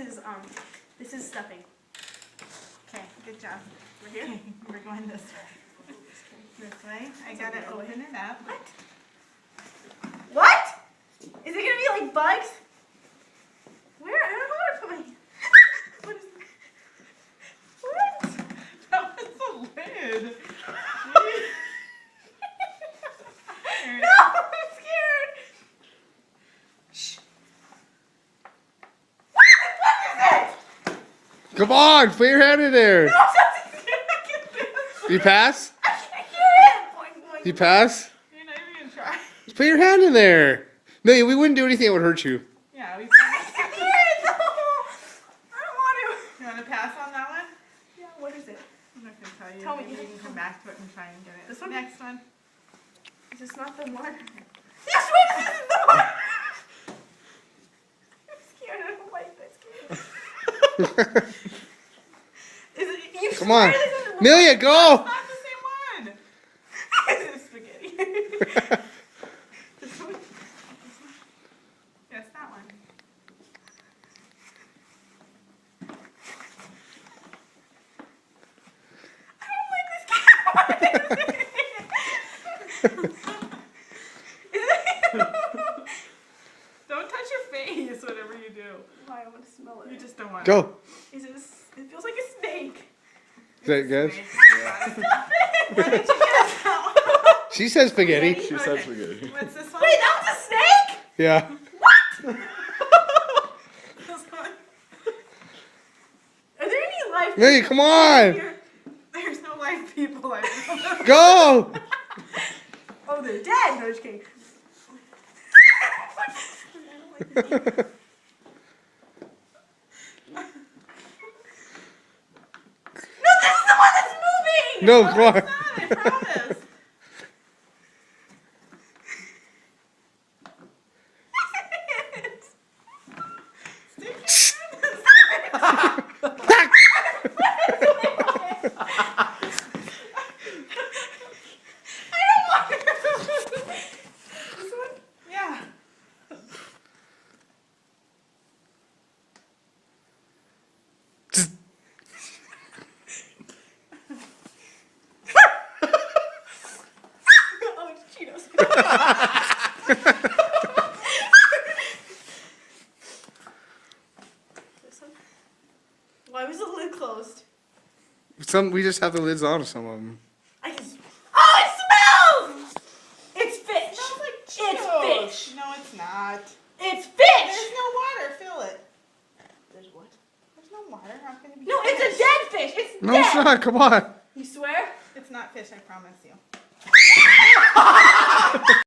this is stuffing. Okay, good job. We're here. Okay, we're going this way. This way. I gotta open it up. What? What? Is it gonna be like bugs? Where? I don't know where to put my. What is? What? That was the lid. No, I'm scared. Shh. What is it? Come on, put your hand in there. No, I'm scared. I can't do this. You pass? I can't hear it. Boing, boing, You boing. pass? You're not even gonna try. Just put your hand in there. No, we wouldn't do anything that would hurt you. Yeah, we I can't hear it. No. I don't want to. You wanna pass on that one? Yeah, what is it? I'm not gonna tell you. Tell me. Maybe you can come back to it and try and get it. This one? Next one. Is this not the one? Yes, wait, this is the one. I'm scared. I don't like this. Is it? You Come on. swear this is the one? Amelia, go. It's not the same one. This is spaghetti. This one? Yes, that one. I don't like this camera. Don't touch your face, whatever you do. Why? I want to smell it. You just don't want Go. Is it? It feels like a snake. Is that good? Where did you get that She said spaghetti. one? She said spaghetti. What's this one? Wait, that was a snake? Yeah. This one. Are there any live Amelia, come on. here? There's no live people. I know. Go. Oh, they're dead. No, just kidding. I don't like this. No, this is the one that's moving! No, come on. It's not, I promise. Stick your hand I don't want it. This one? Yeah. Oh, it's Cheetos. This one? Why was the lid closed? We just have the lids on to some of them. I can. Oh, it smells! It's fish. It smells like It's Cheetos. fish. No, it's not. It's There's fish. no water. Fill it. There's what? There's no water. How can it be? No, it's a fish? dead fish. It's No, dead. it's not. Come on. You swear? It's not fish. I promise you.